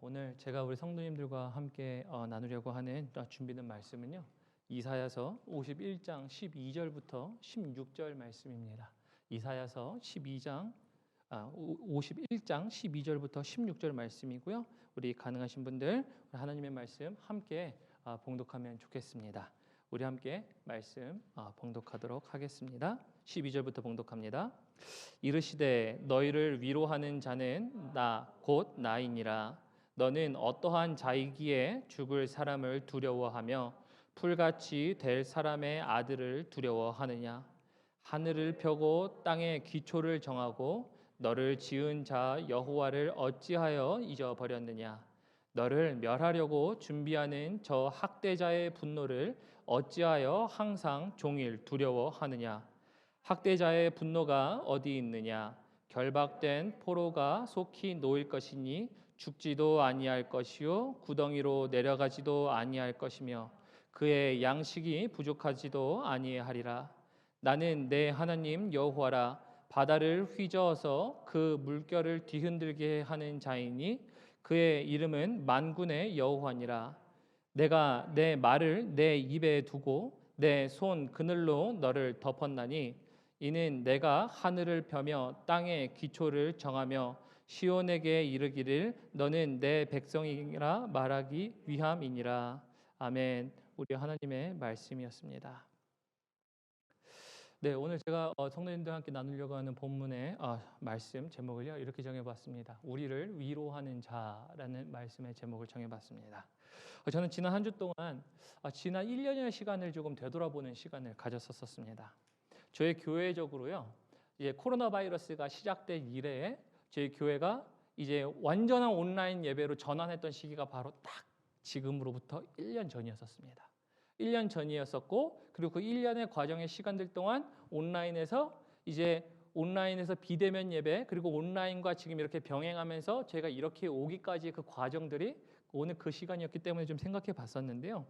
오늘 제가 우리 성도님들과 함께 나누려고 하는 준비된 말씀은요. 이사야서 51장 12절부터 16절 말씀입니다. 이사야서 51장 12절부터 16절 말씀이고요. 우리 가능하신 분들 하나님의 말씀 함께 봉독하면 좋겠습니다. 우리 함께 말씀 봉독하도록 하겠습니다. 12절부터 봉독합니다. 이르시되 너희를 위로하는 자는 나 곧 나이니라. 너는 어떠한 자이기에 죽을 사람을 두려워하며 풀같이 될 사람의 아들을 두려워하느냐. 하늘을 펴고 땅에 기초를 정하고 너를 지은 자 여호와를 어찌하여 잊어버렸느냐. 너를 멸하려고 준비하는 저 학대자의 분노를 어찌하여 항상 종일 두려워하느냐. 학대자의 분노가 어디 있느냐. 결박된 포로가 속히 놓일 것이니 죽지도 아니할 것이요 구덩이로 내려가지도 아니할 것이며 그의 양식이 부족하지도 아니하리라. 나는 내 하나님 여호와라. 바다를 휘저어서 그 물결을 뒤흔들게 하는 자이니 그의 이름은 만군의 여호와니라. 내가 내 말을 내 입에 두고 내 손 그늘로 너를 덮었나니 이는 내가 하늘을 펴며 땅의 기초를 정하며 시온에게 이르기를 너는 내 백성이라 말하기 위함이니라. 아멘. 우리 하나님의 말씀이었습니다. 네, 오늘 제가 성도님들과 함께 나누려고 하는 본문의 말씀 제목을요 이렇게 정해봤습니다. 우리를 위로하는 자라는 말씀의 제목을 정해봤습니다. 저는 지난 한 주 동안 지난 1년여 시간을 조금 되돌아보는 시간을 가졌었습니다. 저희 교회적으로요, 이제 코로나 바이러스가 시작된 이래에 저희 교회가 이제 완전한 온라인 예배로 전환했던 시기가 바로 딱 지금으로부터 1년 전이었습니다. 1년 전이었었고, 그리고 그 1년의 과정의 시간들 동안 온라인에서 비대면 예배, 그리고 온라인과 지금 이렇게 병행하면서 제가 이렇게 오기까지의 그 과정들이 오늘 그 시간이었기 때문에 좀 생각해 봤었는데요.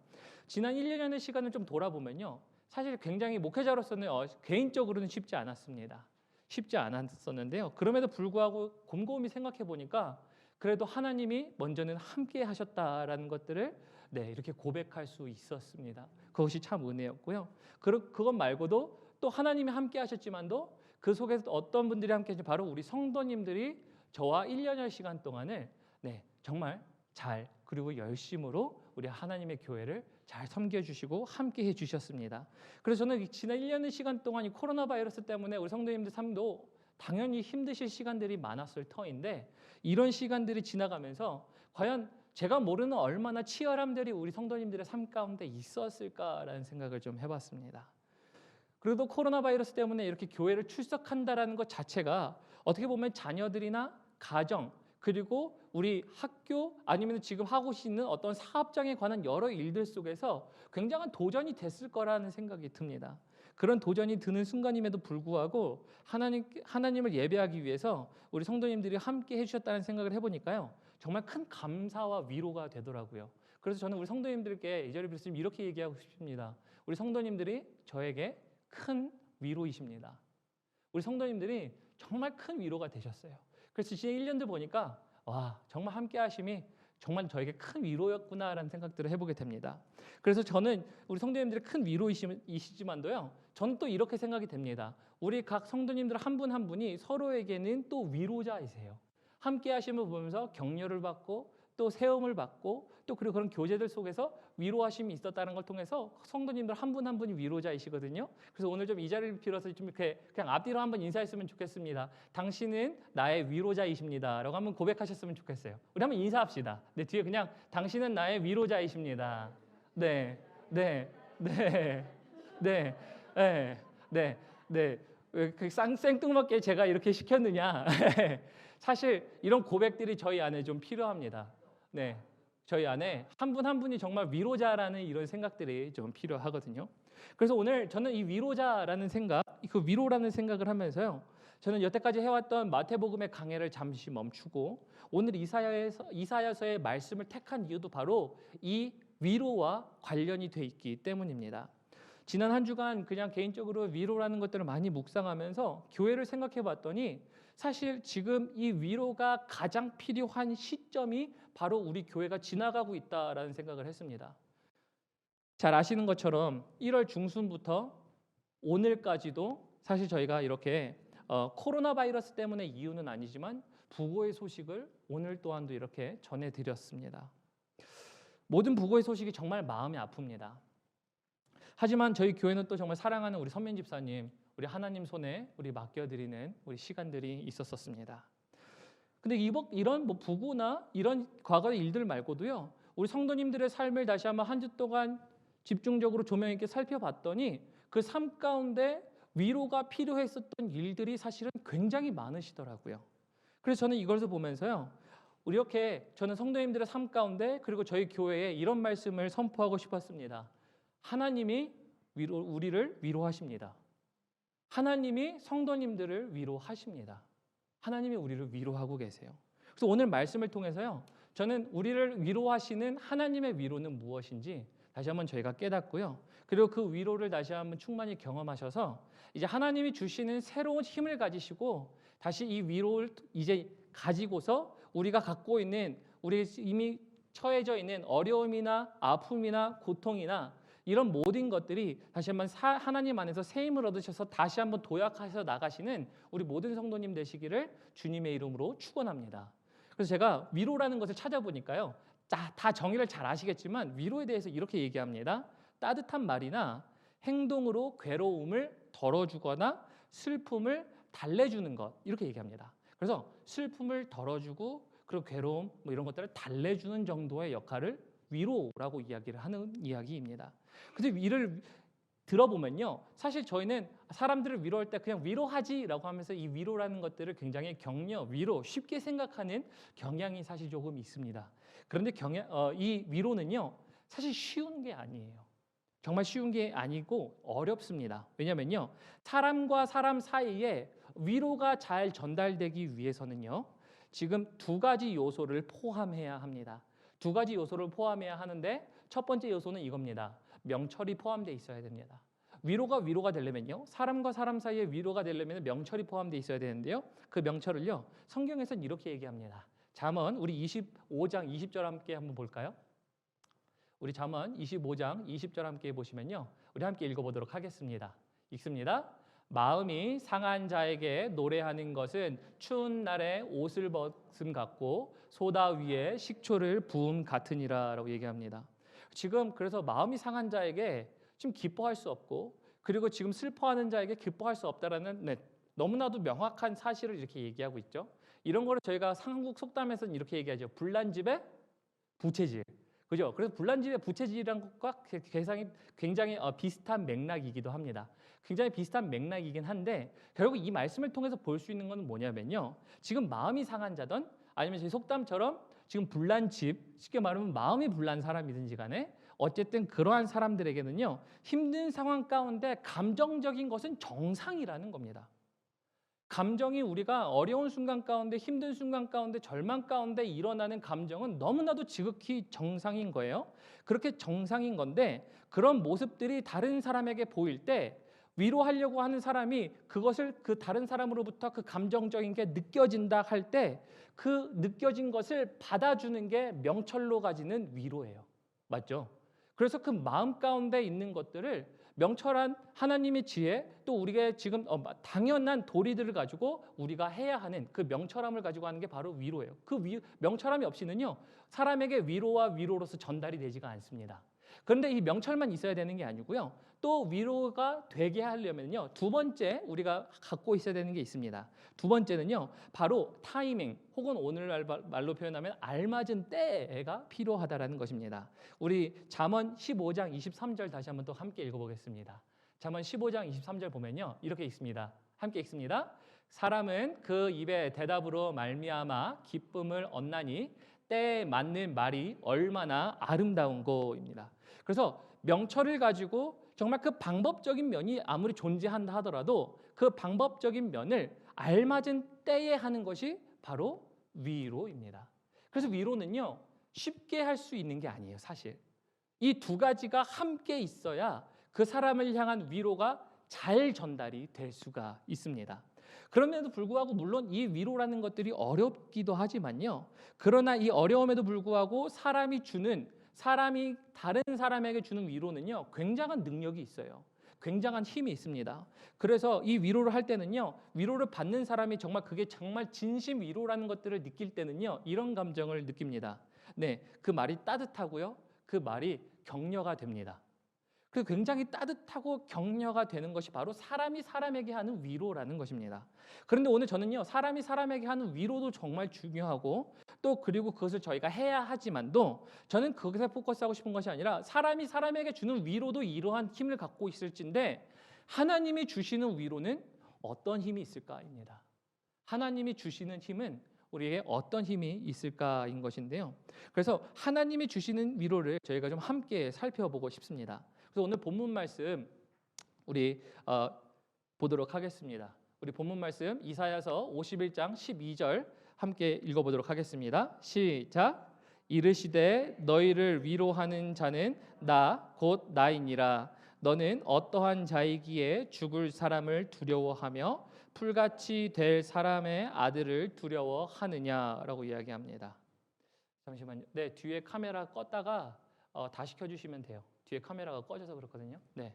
지난 1년의 시간을 좀 돌아보면요, 사실 굉장히 목회자로서는 개인적으로는 쉽지 않았습니다. 쉽지 않았었는데요. 그럼에도 불구하고 곰곰이 생각해 보니까 그래도 하나님이 먼저는 함께 하셨다라는 것들을 이렇게 고백할 수 있었습니다. 그것이 참 은혜였고요. 그것 말고도 또 하나님이 함께 하셨지만도 그 속에서 어떤 분들이 함께 하셨죠? 바로 우리 성도님들이 저와 1년여 시간 동안을 정말 잘 그리고 열심으로 우리 하나님의 교회를 잘 섬겨주시고 함께 해주셨습니다. 그래서 저는 지난 1년의 시간 동안 이 코로나 바이러스 때문에 우리 성도님들 삶도 당연히 힘드실 시간들이 많았을 터인데 이런 시간들이 지나가면서 과연 제가 모르는 얼마나 치열함들이 우리 성도님들의 삶 가운데 있었을까라는 생각을 좀 해봤습니다. 그래도 코로나 바이러스 때문에 이렇게 교회를 출석한다라는 것 자체가 어떻게 보면 자녀들이나 가정 그리고 우리 학교 아니면 지금 하고 있는 어떤 사업장에 관한 여러 일들 속에서 굉장한 도전이 됐을 거라는 생각이 듭니다. 그런 도전이 드는 순간임에도 불구하고 하나님을 예배하기 위해서 우리 성도님들이 함께 해주셨다는 생각을 해보니까요, 정말 큰 감사와 위로가 되더라고요. 그래서 저는 우리 성도님들께 이 자리에 비해서 이렇게 얘기하고 싶습니다. 우리 성도님들이 저에게 큰 위로이십니다. 우리 성도님들이 정말 큰 위로가 되셨어요. 그래서 지난 1년들 보니까 와, 정말 함께 하심이 정말 저에게 큰 위로였구나라는 생각들을 해보게 됩니다. 그래서 저는 우리 성도님들이 큰 위로이시지만도요, 저는 또 이렇게 생각이 됩니다. 우리 각 성도님들 한 분 한 분이 서로에게는 또 위로자이세요. 함께 하심을 보면서 격려를 받고 또 세움을 받고 또 그리고 그런 교제들 속에서 위로하심이 있었다는 걸 통해서 성도님들 한 분 한 분이 위로자이시거든요. 그래서 오늘 좀 이 자리를 빌어서 좀 이렇게 그냥 앞뒤로 한번 인사했으면 좋겠습니다. 당신은 나의 위로자이십니다라고 한번 고백하셨으면 좋겠어요. 우리 한번 인사합시다. 뒤에 그냥 당신은 나의 위로자이십니다. 네. 왜 그 생뚱맞게 제가 이렇게 시켰느냐? 사실 이런 고백들이 저희 안에 좀 필요합니다. 저희 안에 한 분 한 분이 정말 위로자라는 이런 생각들이 좀 필요하거든요. 그래서 오늘 저는 이 위로자라는 생각, 그 위로라는 생각을 하면서요, 저는 여태까지 해왔던 마태복음의 강해를 잠시 멈추고 오늘 이사야서의 말씀을 택한 이유도 바로 이 위로와 관련이 돼 있기 때문입니다. 지난 한 주간 그냥 개인적으로 위로라는 것들을 많이 묵상하면서 교회를 생각해 봤더니 사실 지금 이 위로가 가장 필요한 시점이 바로 우리 교회가 지나가고 있다라는 생각을 했습니다. 잘 아시는 것처럼 1월 중순부터 오늘까지도 사실 저희가 이렇게 코로나 바이러스 때문에 이유는 아니지만 부고의 소식을 오늘 또한도 이렇게 전해드렸습니다. 모든 부고의 소식이 정말 마음이 아픕니다. 하지만 저희 교회는 또 정말 사랑하는 우리 선민 집사님, 우리 하나님 손에 우리 맡겨드리는 우리 시간들이 있었습니다. 근데 이런 뭐 부고나 이런 과거의 일들 말고도요, 우리 성도님들의 삶을 다시 한번 한 주 동안 집중적으로 조명 있게 살펴봤더니 그 삶 가운데 위로가 필요했었던 일들이 사실은 굉장히 많으시더라고요. 그래서 저는 이것을 보면서요, 이렇게 저는 성도님들의 삶 가운데 그리고 저희 교회에 이런 말씀을 선포하고 싶었습니다. 하나님이 우리를 위로하십니다. 하나님이 성도님들을 위로하십니다. 하나님이 우리를 위로하고 계세요. 그래서 오늘 말씀을 통해서요, 저는 우리를 위로하시는 하나님의 위로는 무엇인지 다시 한번 저희가 깨닫고요. 그리고 그 위로를 다시 한번 충만히 경험하셔서 이제 하나님이 주시는 새로운 힘을 가지시고 다시 이 위로를 이제 가지고서 우리가 갖고 있는 우리 이미 처해져 있는 어려움이나 아픔이나 고통이나 이런 모든 것들이 다시 한번 하나님 안에서 새 힘을 얻으셔서 다시 한번 도약하셔 나가시는 우리 모든 성도님 되시기를 주님의 이름으로 축원합니다. 그래서 제가 위로라는 것을 찾아보니까요, 다 정의를 잘 아시겠지만 위로에 대해서 이렇게 얘기합니다. 따뜻한 말이나 행동으로 괴로움을 덜어주거나 슬픔을 달래주는 것, 이렇게 얘기합니다. 그래서 슬픔을 덜어주고 그리고 괴로움 뭐 이런 것들을 달래주는 정도의 역할을 위로라고 이야기를 하는 이야기입니다. 근데 이를 들어보면요, 사실 저희는 사람들을 위로할 때 그냥 위로하지라고 하면서 이 위로라는 것들을 굉장히 격려, 위로 쉽게 생각하는 경향이 사실 조금 있습니다. 그런데 이 위로는요, 사실 쉬운 게 아니에요. 정말 쉬운 게 아니고 어렵습니다. 왜냐면요, 사람과 사람 사이에 위로가 잘 전달되기 위해서는요, 지금 두 가지 요소를 포함해야 합니다. 두 가지 요소를 포함해야 하는데 첫 번째 요소는 이겁니다. 명철이 포함되어 있어야 됩니다. 위로가 되려면요, 사람과 사람 사이에 위로가 되려면 명철이 포함되어 있어야 되는데요, 그 명철을요, 성경에서는 이렇게 얘기합니다. 잠언 우리 25장 20절 함께 한번 볼까요? 우리 잠언 25장 20절 함께 보시면요, 우리 함께 읽어보도록 하겠습니다. 읽습니다. 마음이 상한 자에게 노래하는 것은 추운 날에 옷을 벗음 같고 소다 위에 식초를 부음 같으니라 라고 얘기합니다. 지금 그래서 마음이 상한 자에게 지금 기뻐할 수 없고 그리고 지금 슬퍼하는 자에게 기뻐할 수 없다라는 너무나도 명확한 사실을 이렇게 얘기하고 있죠. 이런 거를 저희가 한국 속담에서는 이렇게 얘기하죠. 불난 집에 부채질. 그죠? 그래서 불난 집에 부채질이란 것과 굉장히 비슷한 맥락이기도 합니다. 굉장히 비슷한 맥락이긴 한데 결국 이 말씀을 통해서 볼 수 있는 건 뭐냐면요, 지금 마음이 상한 자든 아니면 제 속담처럼 지금 불난 집, 쉽게 말하면 마음이 불난 사람이든지 간에 어쨌든 그러한 사람들에게는요, 힘든 상황 가운데 감정적인 것은 정상이라는 겁니다. 감정이 우리가 어려운 순간 가운데, 힘든 순간 가운데, 절망 가운데 일어나는 감정은 너무나도 지극히 정상인 거예요. 그렇게 정상인 건데 그런 모습들이 다른 사람에게 보일 때 위로하려고 하는 사람이 그것을 그 다른 사람으로부터 그 감정적인 게 느껴진다 할 때 그 느껴진 것을 받아주는 게 명철로 가지는 위로예요. 맞죠? 그래서 그 마음 가운데 있는 것들을 명철한 하나님의 지혜, 또 우리가 지금 당연한 도리들을 가지고 우리가 해야 하는 그 명철함을 가지고 하는 게 바로 위로예요. 그 명철함이 없이는요, 사람에게 위로와 위로로서 전달이 되지가 않습니다. 그런데 이 명철만 있어야 되는 게 아니고요, 또 위로가 되게 하려면요, 두 번째 우리가 갖고 있어야 되는 게 있습니다. 두 번째는요, 바로 타이밍, 혹은 오늘날 말로 표현하면 알맞은 때가 필요하다라는 것입니다. 우리 잠언 15장 23절 다시 한번 또 함께 읽어보겠습니다. 잠언 15장 23절 보면요, 이렇게 읽습니다. 함께 읽습니다. 사람은 그 입의 대답으로 말미암아 기쁨을 얻나니 때에 맞는 말이 얼마나 아름다운고입니다. 그래서 명철을 가지고 정말 그 방법적인 면이 아무리 존재한다 하더라도 그 방법적인 면을 알맞은 때에 하는 것이 바로 위로입니다. 그래서 위로는요, 쉽게 할 수 있는 게 아니에요. 사실 이 두 가지가 함께 있어야 그 사람을 향한 위로가 잘 전달이 될 수가 있습니다. 그럼에도 불구하고 물론 이 위로라는 것들이 어렵기도 하지만요. 그러나 이 어려움에도 불구하고 사람이 다른 사람에게 주는 위로는요. 굉장한 능력이 있어요. 굉장한 힘이 있습니다. 그래서 이 위로를 할 때는요. 위로를 받는 사람이 그게 정말 진심 위로라는 것들을 느낄 때는요. 이런 감정을 느낍니다. 네, 그 말이 따뜻하고요. 그 말이 격려가 됩니다. 그 굉장히 따뜻하고 격려가 되는 것이 바로 사람이 사람에게 하는 위로라는 것입니다. 그런데 오늘 저는요, 사람이 사람에게 하는 위로도 정말 중요하고 또 그리고 그것을 저희가 해야 하지만도 저는 그것에 포커스하고 싶은 것이 아니라 사람이 사람에게 주는 위로도 이러한 힘을 갖고 있을진데 하나님이 주시는 위로는 어떤 힘이 있을까입니다. 하나님이 주시는 힘은 우리에게 어떤 힘이 있을까인 것인데요. 그래서 하나님이 주시는 위로를 저희가 좀 함께 살펴보고 싶습니다. 그래서 오늘 본문 말씀 우리 보도록 하겠습니다. 우리 본문 말씀 이사야서 51장 12절 함께 읽어보도록 하겠습니다. 시작. 이르시되 너희를 위로하는 자는 나 곧 나이니라. 너는 어떠한 자이기에 죽을 사람을 두려워하며 풀같이 될 사람의 아들을 두려워하느냐라고 이야기합니다. 잠시만요. 네, 뒤에 카메라 껐다가 다시 켜주시면 돼요. 뒤에 카메라가 꺼져서 그렇거든요. 네,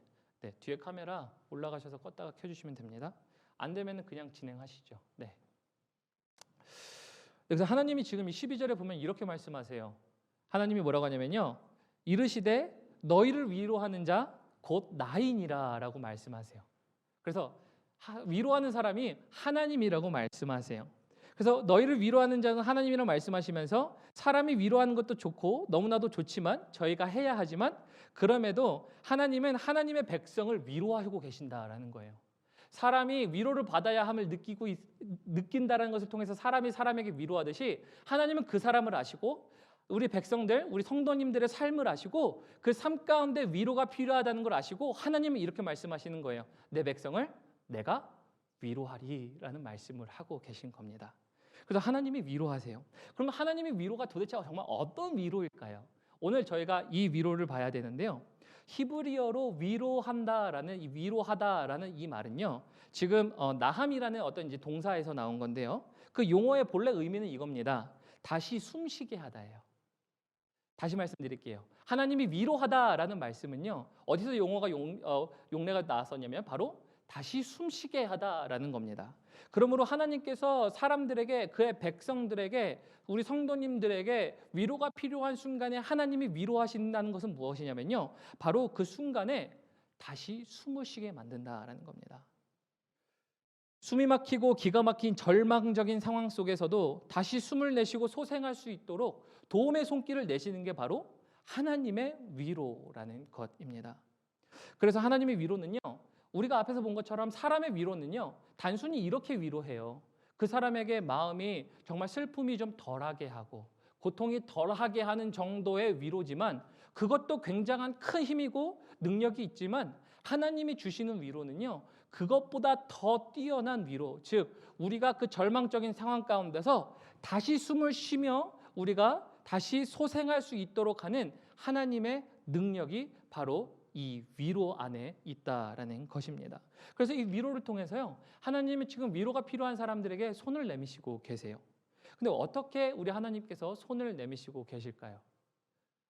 뒤에 카메라 올라가셔서 껐다가 켜주시면 됩니다. 안 되면 그냥 진행하시죠. 네. 그래서 하나님이 지금 이 12절에 보면 이렇게 말씀하세요. 하나님이 뭐라고 하냐면요. 이르시되 너희를 위로하는 자 곧 나이니라라고 말씀하세요. 그래서 위로하는 사람이 하나님이라고 말씀하세요. 그래서 너희를 위로하는 자는 하나님이라고 말씀하시면서 사람이 위로하는 것도 좋고 너무나도 좋지만 저희가 해야 하지만 그럼에도 하나님은 하나님의 백성을 위로하고 계신다라는 거예요. 사람이 위로를 받아야 함을 느낀다는 것을 통해서 사람이 사람에게 위로하듯이 하나님은 그 사람을 아시고 우리 백성들, 우리 성도님들의 삶을 아시고 그 삶 가운데 위로가 필요하다는 걸 아시고 하나님은 이렇게 말씀하시는 거예요. 내 백성을 내가 위로하리라는 말씀을 하고 계신 겁니다. 그래서 하나님이 위로하세요. 그럼 하나님의 위로가 도대체 정말 어떤 위로일까요? 오늘 저희가 이 위로를 봐야 되는데요. 히브리어로 위로한다라는 이 위로하다라는 이 말은요. 지금 나함이라는 어떤 이제 동사에서 나온 건데요. 그 용어의 본래 의미는 이겁니다. 다시 숨쉬게 하다예요. 다시 말씀드릴게요. 하나님이 위로하다라는 말씀은요. 어디서 용례가 나왔었냐면 바로 다시 숨쉬게 하다라는 겁니다. 그러므로 하나님께서 사람들에게 그의 백성들에게 우리 성도님들에게 위로가 필요한 순간에 하나님이 위로하신다는 것은 무엇이냐면요. 바로 그 순간에 다시 숨을 쉬게 만든다라는 겁니다. 숨이 막히고 기가 막힌 절망적인 상황 속에서도 다시 숨을 내쉬고 소생할 수 있도록 도움의 손길을 내시는 게 바로 하나님의 위로라는 것입니다. 그래서 하나님의 위로는요. 우리가 앞에서 본 것처럼 사람의 위로는요. 단순히 이렇게 위로해요. 그 사람에게 마음이 정말 슬픔이 좀 덜하게 하고 고통이 덜하게 하는 정도의 위로지만 그것도 굉장한 큰 힘이고 능력이 있지만 하나님이 주시는 위로는요. 그것보다 더 뛰어난 위로, 즉 우리가 그 절망적인 상황 가운데서 다시 숨을 쉬며 우리가 다시 소생할 수 있도록 하는 하나님의 능력이 바로 이 위로 안에 있다라는 것입니다. 그래서 이 위로를 통해서요. 하나님이 지금 위로가 필요한 사람들에게 손을 내미시고 계세요. 근데 어떻게 우리 하나님께서 손을 내미시고 계실까요?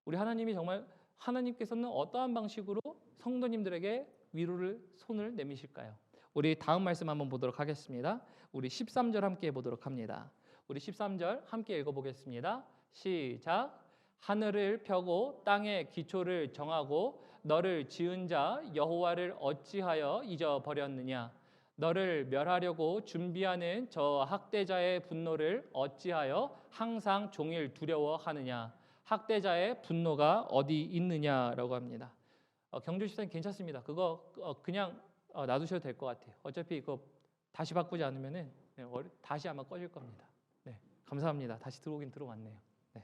우리 하나님이 정말 하나님께서는 어떠한 방식으로 성도님들에게 위로를 손을 내미실까요? 우리 다음 말씀 한번 보도록 하겠습니다. 우리 13절 함께 보도록 합니다. 우리 13절 함께 읽어보겠습니다. 시작. 하늘을 펴고 땅의 기초를 정하고 너를 지은 자 여호와를 어찌하여 잊어버렸느냐? 너를 멸하려고 준비하는 저 학대자의 분노를 어찌하여 항상 종일 두려워하느냐? 학대자의 분노가 어디 있느냐라고 합니다. 경주 집사님 괜찮습니다. 그거 그냥 놔두셔도 될 것 같아요. 어차피 이거 다시 바꾸지 않으면은 다시 아마 꺼질 겁니다. 네, 감사합니다. 다시 들어오긴 들어왔네요. 네.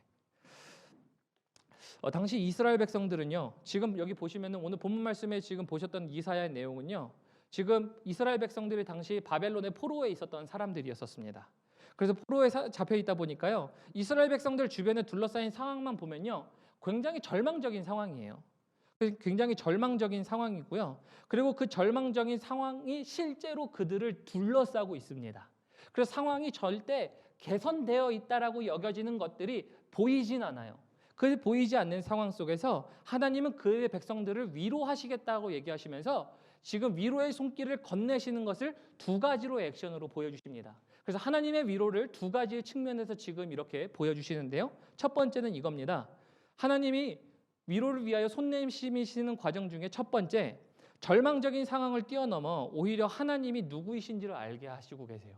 당시 이스라엘 백성들은요. 지금 여기 보시면은 오늘 본문 말씀에 지금 보셨던 이사야의 내용은요. 지금 이스라엘 백성들이 당시 바벨론의 포로에 있었던 사람들이었습니다. 그래서 포로에 잡혀 있다 보니까요. 이스라엘 백성들 주변에 둘러싸인 상황만 보면요. 굉장히 절망적인 상황이에요. 굉장히 절망적인 상황이고요. 그리고 그 절망적인 상황이 실제로 그들을 둘러싸고 있습니다. 그래서 상황이 절대 개선되어 있다라고 여겨지는 것들이 보이진 않아요. 그 보이지 않는 상황 속에서 하나님은 그의 백성들을 위로하시겠다고 얘기하시면서 지금 위로의 손길을 건네시는 것을 두 가지로 액션으로 보여주십니다. 그래서 하나님의 위로를 두 가지의 측면에서 지금 이렇게 보여주시는데요. 첫 번째는 이겁니다. 하나님이 위로를 위하여 손 내미시는 과정 중에 첫 번째, 절망적인 상황을 뛰어넘어 오히려 하나님이 누구이신지를 알게 하시고 계세요.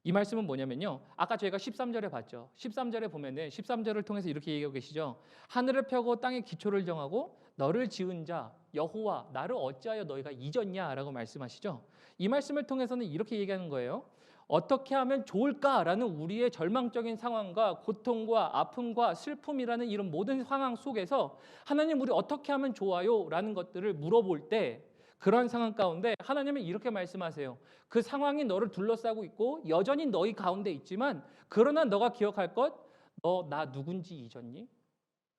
이 말씀은 뭐냐면요. 아까 저희가 13절에 봤죠. 13절에 보면은 13절을 통해서 이렇게 얘기하고 계시죠. 하늘을 펴고 땅에 기초를 정하고 너를 지은 자 여호와 나를 어찌하여 너희가 잊었냐라고 말씀하시죠. 이 말씀을 통해서는 이렇게 얘기하는 거예요. 어떻게 하면 좋을까라는 우리의 절망적인 상황과 고통과 아픔과 슬픔이라는 이런 모든 상황 속에서 하나님 우리 어떻게 하면 좋아요? 라는 것들을 물어볼 때 그런 상황 가운데 하나님은 이렇게 말씀하세요. 그 상황이 너를 둘러싸고 있고 여전히 너희 가운데 있지만 그러나 너가 기억할 것, 너 나 누군지 잊었니?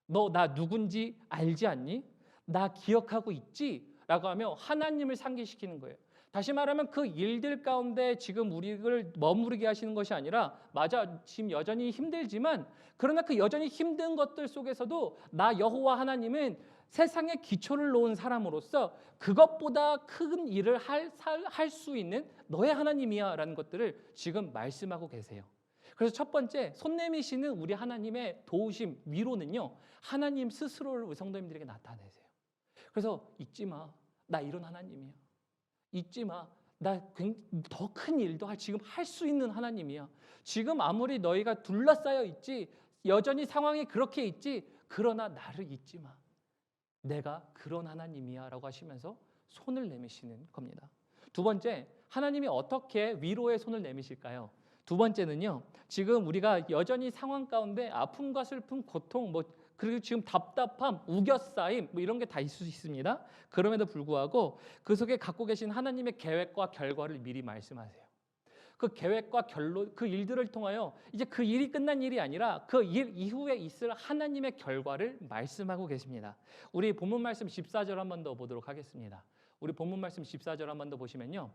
너 나 누군지 알지 않니? 나 기억하고 있지? 라고 하며 하나님을 상기시키는 거예요. 다시 말하면 그 일들 가운데 지금 우리를 머무르게 하시는 것이 아니라 맞아 지금 여전히 힘들지만 그러나 그 여전히 힘든 것들 속에서도 나 여호와 하나님은 세상에 기초를 놓은 사람으로서 그것보다 큰 일을 할 수 있는 너의 하나님이야 라는 것들을 지금 말씀하고 계세요. 그래서 첫 번째 손 내미시는 우리 하나님의 도우심 위로는요. 하나님 스스로를 우리 성도님들에게 나타내세요. 그래서 잊지 마. 나 이런 하나님이야. 잊지 마. 나 더 큰 일도 지금 할 수 있는 하나님이야. 지금 아무리 너희가 둘러싸여 있지 여전히 상황이 그렇게 있지 그러나 나를 잊지 마. 내가 그런 하나님이야 라고 하시면서 손을 내미시는 겁니다. 두 번째, 하나님이 어떻게 위로의 손을 내미실까요? 두 번째는요. 지금 우리가 여전히 상황 가운데 아픔과 슬픔, 고통, 그리고 지금 답답함, 우겨싸임 이런 게 다 있을 수 있습니다. 그럼에도 불구하고 그 속에 갖고 계신 하나님의 계획과 결과를 미리 말씀하세요. 그 계획과 결론, 그 일들을 통하여 이제 그 일이 끝난 일이 아니라 그 일 이후에 있을 하나님의 결과를 말씀하고 계십니다. 우리 본문 말씀 14절 한 번 더 보도록 하겠습니다. 우리 본문 말씀 14절 한 번 더 보시면요.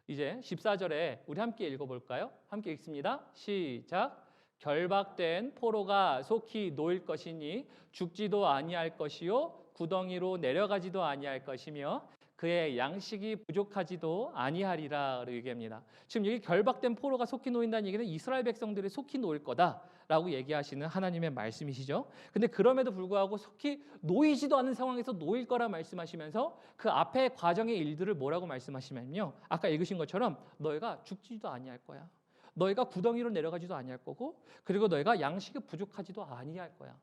이제 14절에 우리 함께 읽어볼까요? 함께 읽습니다. 시작. 결박된 포로가 속히 놓일 것이니 죽지도 아니할 것이요 구덩이로 내려가지도 아니할 것이며 그의 양식이 부족하지도 아니하리라 얘기합니다. 지금 여기 결박된 포로가 속히 놓인다는 얘기는 이스라엘 백성들이 속히 놓일 거다라고 얘기하시는 하나님의 말씀이시죠. 근데 그럼에도 불구하고 속히 놓이지도 않은 상황에서 놓일 거라 말씀하시면서 그 앞에 과정의 일들을 뭐라고 말씀하시면요. 아까 읽으신 것처럼 너희가 죽지도 아니할 거야. 너희가 구덩이로 내려가지도 아니할 거고 그리고 너희가 양식이 부족하지도 아니할 거야.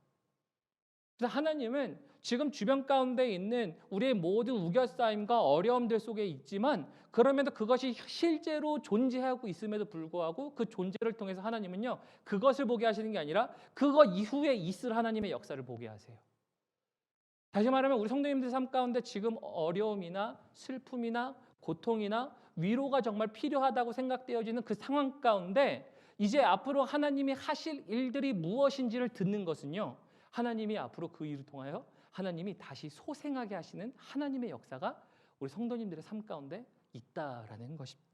그래서 하나님은 지금 주변 가운데 있는 우리의 모든 우겨싸임과 어려움들 속에 있지만 그럼에도 그것이 실제로 존재하고 있음에도 불구하고 그 존재를 통해서 하나님은요 그것을 보게 하시는 게 아니라 그거 이후에 있을 하나님의 역사를 보게 하세요. 다시 말하면 우리 성도님들 삶 가운데 지금 어려움이나 슬픔이나 고통이나 위로가 정말 필요하다고 생각되어지는 그 상황 가운데 이제 앞으로 하나님이 하실 일들이 무엇인지를 듣는 것은요. 하나님이 앞으로 그 일을 통하여 하나님이 다시 소생하게 하시는 하나님의 역사가 우리 성도님들의 삶 가운데 있다라는 것입니다.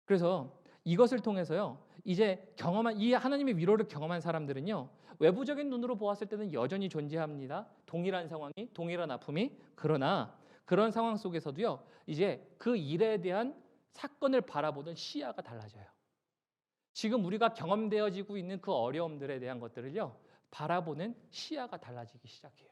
그래서 이것을 통해서요. 이제 이 하나님의 위로를 경험한 사람들은요. 외부적인 눈으로 보았을 때는 여전히 존재합니다. 동일한 상황이, 동일한 아픔이. 그러나 그런 상황 속에서도요. 이제 그 일에 대한 사건을 바라보던 시야가 달라져요. 지금 우리가 경험되어지고 있는 그 어려움들에 대한 것들을요. 바라보는 시야가 달라지기 시작해요.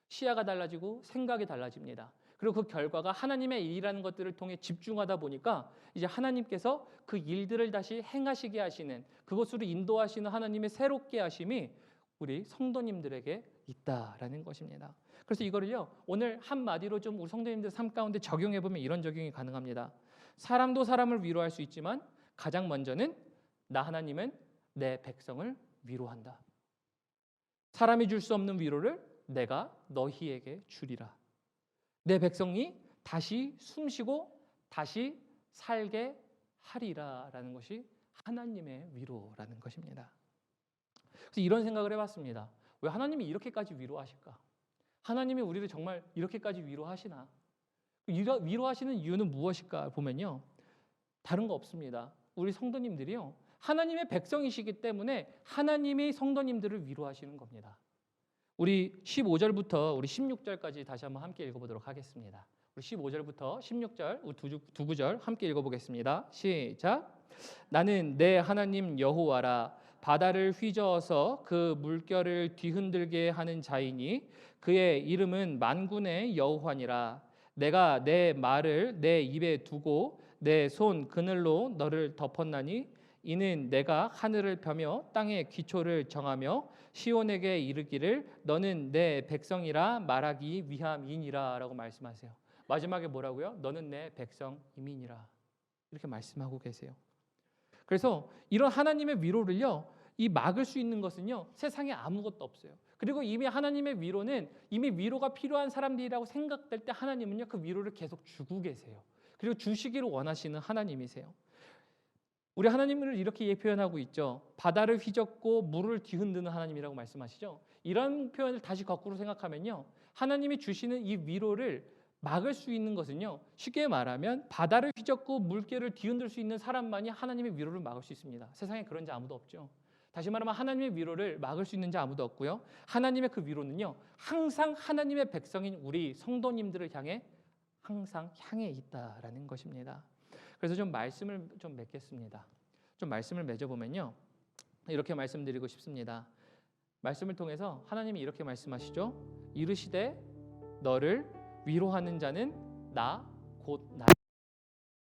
시야가 달라지고 생각이 달라집니다. 그리고 그 결과가 하나님의 일이라는 것들을 통해 집중하다 보니까 이제 하나님께서 그 일들을 다시 행하시게 하시는 그것으로 인도하시는 하나님의 새롭게 하심이 우리 성도님들에게 있다라는 것입니다. 그래서 이거를요 오늘 한마디로 좀 우리 성도님들 삶 가운데 적용해 보면 이런 적용이 가능합니다. 사람도 사람을 위로할 수 있지만 가장 먼저는 나 하나님은 내 백성을 위로한다. 사람이 줄 수 없는 위로를 내가 너희에게 주리라. 내 백성이 다시 숨쉬고 다시 살게 하리라라는 것이 하나님의 위로라는 것입니다. 그래서 이런 생각을 해봤습니다. 왜 하나님이 이렇게까지 위로하실까? 하나님이 우리를 정말 이렇게까지 위로하시나? 위로하시는 이유는 무엇일까 보면요, 다른 거 없습니다. 우리 성도님들이요, 하나님의 백성이시기 때문에 하나님이 성도님들을 위로하시는 겁니다. 우리 15절부터 우리 16절까지 다시 한번 함께 읽어보도록 하겠습니다. 우리 15절부터 16절, 우리 두 구절 함께 읽어보겠습니다. 시작. 나는 내 하나님 여호와라. 바다를 휘저어서 그 물결을 뒤흔들게 하는 자이니 그의 이름은 만군의 여호와니라. 내가 내 말을 내 입에 두고 내 손 그늘로 너를 덮었나니 이는 내가 하늘을 펴며 땅의 기초를 정하며 시온에게 이르기를 너는 내 백성이라 말하기 위함이니라 라고 말씀하세요. 마지막에 뭐라고요? 너는 내 백성임이니라 이렇게 말씀하고 계세요. 그래서 이런 하나님의 위로를요, 이 막을 수 있는 것은요, 세상에 아무것도 없어요. 그리고 이미 하나님의 위로는 이미 위로가 필요한 사람들이라고 생각될 때 하나님은요, 그 위로를 계속 주고 계세요. 그리고 주시기를 원하시는 하나님이세요. 우리 하나님을 이렇게 표현하고 있죠. 바다를 휘젓고 물을 뒤흔드는 하나님이라고 말씀하시죠. 이런 표현을 다시 거꾸로 생각하면요, 하나님이 주시는 이 위로를 막을 수 있는 것은요, 쉽게 말하면 바다를 휘젓고 물결을 뒤흔들 수 있는 사람만이 하나님의 위로를 막을 수 있습니다. 세상에 그런 자 아무도 없죠. 다시 말하면 하나님의 위로를 막을 수 있는 자 아무도 없고요. 하나님의 그 위로는요, 항상 하나님의 백성인 우리 성도님들을 향해 항상 향해 있다라는 것입니다. 그래서 좀 말씀을 좀 맺겠습니다. 좀 말씀을 맺어보면요, 이렇게 말씀드리고 싶습니다. 말씀을 통해서 하나님이 이렇게 말씀하시죠. 이르시되 너를 위로하는 자는 나 곧 나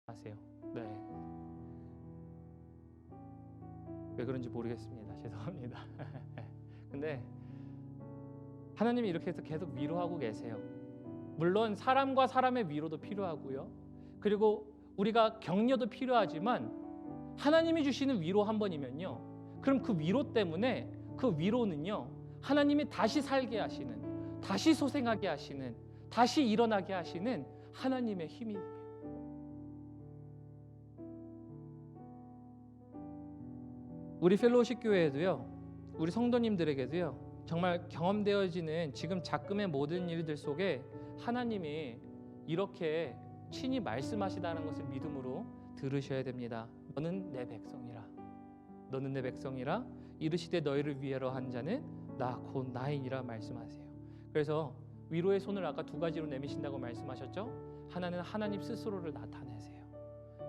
하세요. 네. 왜 그런지 모르겠습니다. 죄송합니다. 근데 하나님이 이렇게 해서 계속 위로하고 계세요. 물론 사람과 사람의 위로도 필요하고요. 그리고 우리가 격려도 필요하지만 하나님이 주시는 위로 한 번이면요, 그럼 그 위로 때문에 그 위로는요, 하나님이 다시 살게 하시는, 다시 소생하게 하시는, 다시 일어나게 하시는 하나님의 힘이에요. 우리 펠로우십 교회에도요, 우리 성도님들에게도요, 정말 경험되어지는 지금 작금의 모든 일들 속에 하나님이 이렇게 친히 말씀하시다는 것을 믿음으로 들으셔야 됩니다. 너는 내 백성이라. 너는 내 백성이라. 이르시되 너희를 위하여 한 자는 나 곧 나이니라 말씀하세요. 그래서 위로의 손을 아까 두 가지로 내미신다고 말씀하셨죠. 하나는 하나님 스스로를 나타내세요.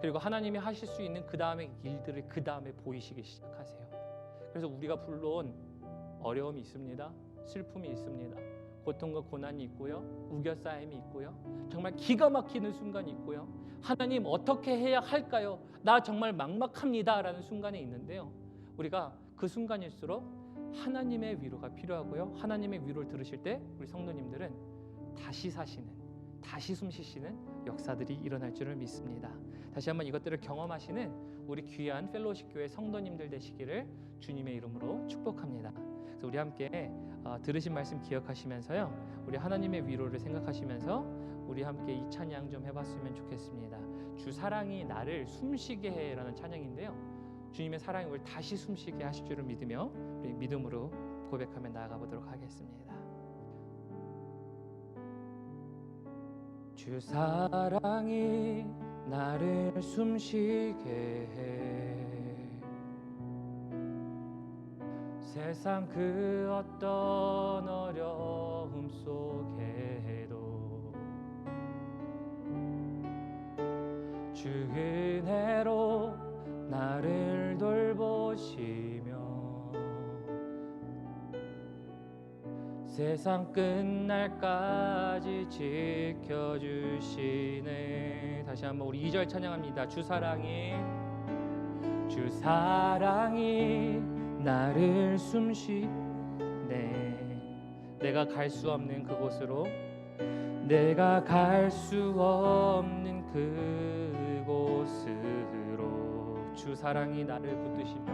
그리고 하나님이 하실 수 있는 그 다음의 일들을 그 다음에 보이시기 시작하세요. 그래서 우리가 물론 어려움이 있습니다. 슬픔이 있습니다. 고통과 고난이 있고요. 우겨싸임이 있고요. 정말 기가 막히는 순간이 있고요. 하나님 어떻게 해야 할까요? 나 정말 막막합니다 라는 순간이 있는데요, 우리가 그 순간일수록 하나님의 위로가 필요하고요, 하나님의 위로를 들으실 때 우리 성도님들은 다시 사시는, 다시 숨쉬시는 역사들이 일어날 줄을 믿습니다. 다시 한번 이것들을 경험하시는 우리 귀한 펠로우십 교회 성도님들 되시기를 주님의 이름으로 축복합니다. 그래서 우리 함께 들으신 말씀 기억하시면서요, 우리 하나님의 위로를 생각하시면서 우리 함께 이 찬양 좀 해봤으면 좋겠습니다. 주 사랑이 나를 숨쉬게 해라는 찬양인데요, 주님의 사랑이 우리를 다시 숨쉬게 하실 줄을 믿으며 우리 믿음으로 고백하며 나아가 보도록 하겠습니다. 주 사랑이 나를 숨쉬게 해. 세상 그 어떤 어려움 속에도 주 은혜로 나를 돌보시며 세상 끝날까지 지켜주시네. 다시 한번 우리 2절 찬양합니다. 주 사랑이 나를 숨쉬네. 내가 갈 수 없는 그곳으로, 내가 갈 수 없는 그곳으로 주 사랑이 나를 붙드시며,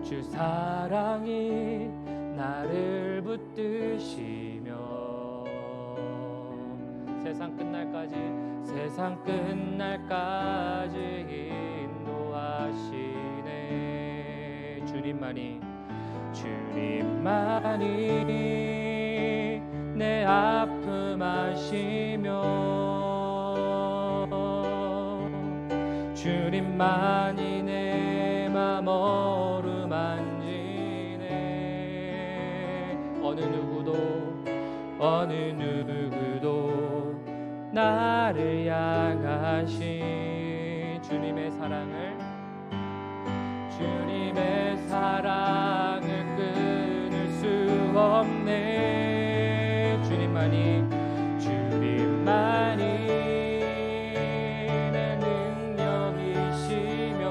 주 사랑이 나를 붙드시며 세상 끝날까지 인도하시네. 주님만이 내 아픔 아시며 주님만이 내 맘 어루만지네. 어느 누구도 나를 향하신 주님의 사랑을 끊을 수 없네. 주님만이 내 능력이시며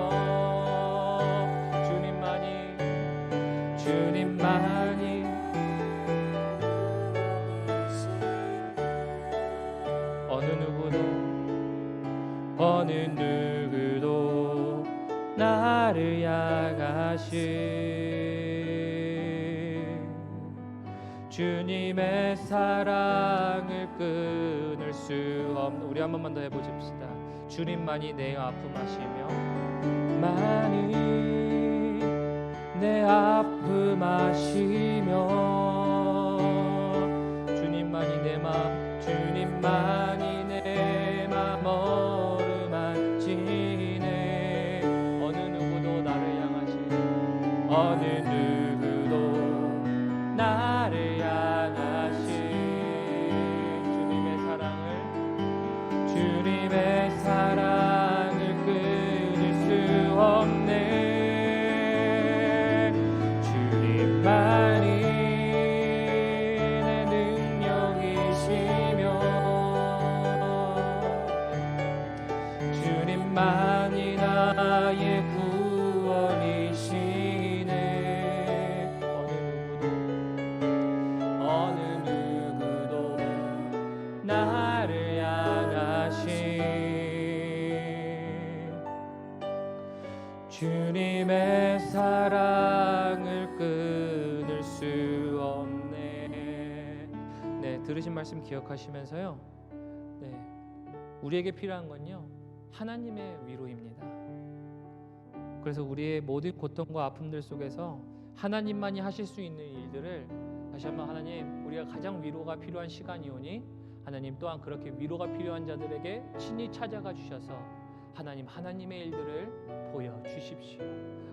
주님만이 어느 누구도 나를 향하신 주님의 사랑을 끊을 수 없는. 우리 한 번만 더 해보십시다. 주님만이 내 아픔 아시며 내 아픔 아시며 주님만이 내 맘 어루만지네. 어느 누구도 나를 향하신 주님의 사랑을 끊을 수 없네. 주님만이 내 능력이시며 주님만이 나의 구원이시네. 어느 누구도 나를 향하신 주님의 사랑을 끊을 수 없네. 네, 들으신 말씀 기억하시면서요. 네, 우리에게 필요한 건요, 하나님의 위로입니다. 그래서 우리의 모든 고통과 아픔들 속에서 하나님만이 하실 수 있는 일들을 다시 한번 하나님, 우리가 가장 위로가 필요한 시간이 오니 하나님 또한 그렇게 위로가 필요한 자들에게 친히 찾아가 주셔서 하나님의 일들을 보여주십시오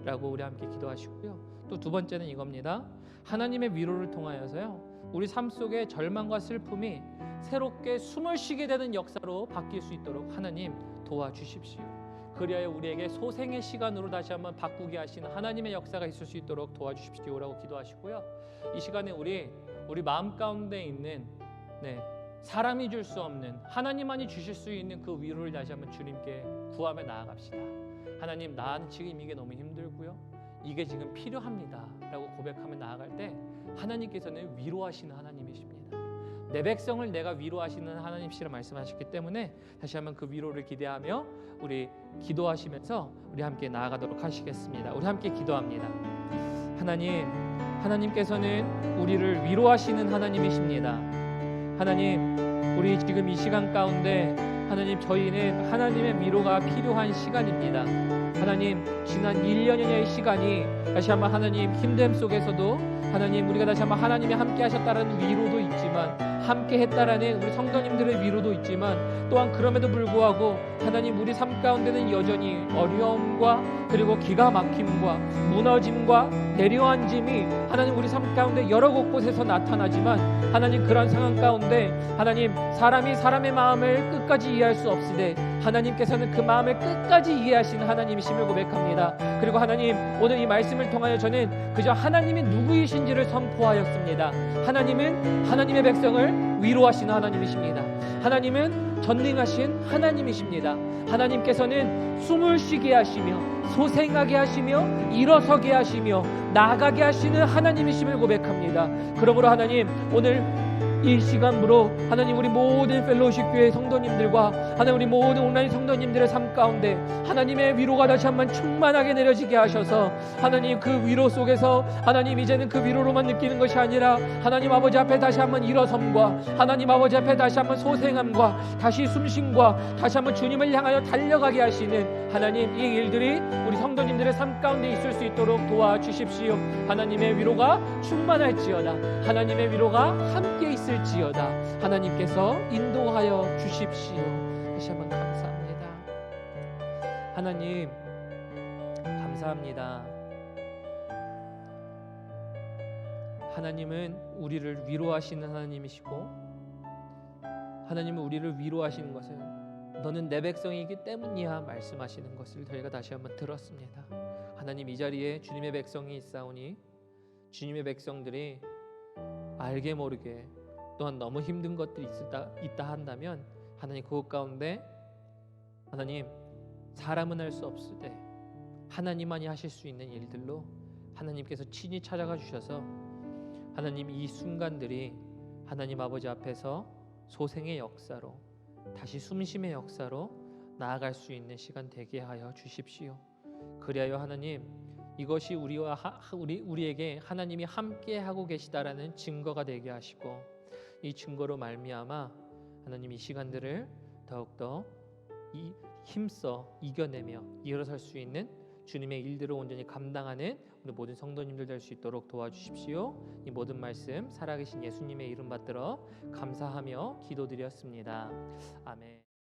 라고 우리 함께 기도하시고요. 또 두 번째는 이겁니다. 하나님의 위로를 통하여서요, 우리 삶 속의 절망과 슬픔이 새롭게 숨을 쉬게 되는 역사로 바뀔 수 있도록 하나님 도와주십시오. 그리하여 우리에게 소생의 시간으로 다시 한번 바꾸게 하시는 하나님의 역사가 있을 수 있도록 도와주십시오라고 기도하시고요. 이 시간에 우리 마음 가운데 있는 사람이 줄 수 없는 하나님만이 주실 수 있는 그 위로를 다시 한번 주님께 구하며 나아갑시다. 하나님, 나는 지금 이게 너무 힘들고요, 이게 지금 필요합니다 라고 고백하며 나아갈 때 하나님께서는 위로하시는 하나님이십니다. 내 백성을 내가 위로하시는 하나님이시라 말씀하셨기 때문에 다시 한번 그 위로를 기대하며 우리 기도하시면서 우리 함께 나아가도록 하시겠습니다. 우리 함께 기도합니다. 하나님께서는 우리를 위로하시는 하나님이십니다. 하나님, 우리 지금 이 시간 가운데 하나님, 저희는 하나님의 위로가 필요한 시간입니다. 하나님, 지난 1년여의 시간이 다시 한번 하나님 힘듦 속에서도 하나님, 우리가 다시 한번 하나님이 함께 하셨다는 위로도 있지만, 함께 했다라는 우리 성도님들의 위로도 있지만, 또한 그럼에도 불구하고 하나님, 우리 삶 가운데는 여전히 어려움과 그리고 기가 막힘과 무너짐과 내려앉음이 하나님 우리 삶 가운데 여러 곳곳에서 나타나지만, 하나님 그런 상황 가운데 하나님, 사람이 사람의 마음을 끝까지 이해할 수 없으되 하나님께서는 그 마음을 끝까지 이해하시는 하나님이심을 고백합니다. 그리고 하나님, 오늘 이 말씀을 통하여 저는 그저 하나님이 누구이신지를 선포하였습니다. 하나님은 하나님의 백성을 위로하시는 하나님이십니다. 하나님은 전능하신 하나님이십니다. 하나님께서는 숨을 쉬게 하시며 소생하게 하시며 일어서게 하시며 나아가게 하시는 하나님이심을 고백합니다. 그러므로 하나님, 오늘 이 시간으로 하나님, 우리 모든 펠로우십 교회 성도님들과 하나님 우리 모든 온라인 성도님들의 삶 가운데 하나님의 위로가 다시 한번 충만하게 내려지게 하셔서 하나님, 그 위로 속에서 하나님, 이제는 그 위로로만 느끼는 것이 아니라 하나님 아버지 앞에 다시 한번 일어섬과 하나님 아버지 앞에 다시 한번 소생함과 다시 숨쉼과 다시 한번 주님을 향하여 달려가게 하시는 하나님, 이 일들이 우리 성도님들의 삶 가운데 있을 수 있도록 도와주십시오. 하나님의 위로가 충만할지어다. 하나님의 위로가 함께 있습니다. 있을지어다. 하나님께서 인도하여 주십시오. 다시 한번 감사합니다. 하나님 감사합니다. 하나님은 우리를 위로하시는 하나님이시고, 하나님은 우리를 위로하시는 것은 너는 내 백성이기 때문이야 말씀하시는 것을 저희가 다시 한번 들었습니다. 하나님, 이 자리에 주님의 백성이 있사오니 주님의 백성들이 알게 모르게 또한 너무 힘든 것들이 있다 한다면 하나님, 그것 가운데 하나님, 사람은 할 수 없으되 하나님만이 하실 수 있는 일들로 하나님께서 친히 찾아가 주셔서 하나님, 이 순간들이 하나님 아버지 앞에서 소생의 역사로, 다시 숨쉼의 역사로 나아갈 수 있는 시간 되게 하여 주십시오. 그리하여 하나님, 이것이 우리에게 하나님이 함께 하고 계시다라는 증거가 되게 하시고, 이 증거로 말미암아 하나님, 이 시간들을 더욱더 힘써 이겨내며 일어설 수 있는 주님의 일들을 온전히 감당하는 우리 모든 성도님들 될 수 있도록 도와주십시오. 이 모든 말씀 살아계신 예수님의 이름 받들어 감사하며 기도드렸습니다. 아멘.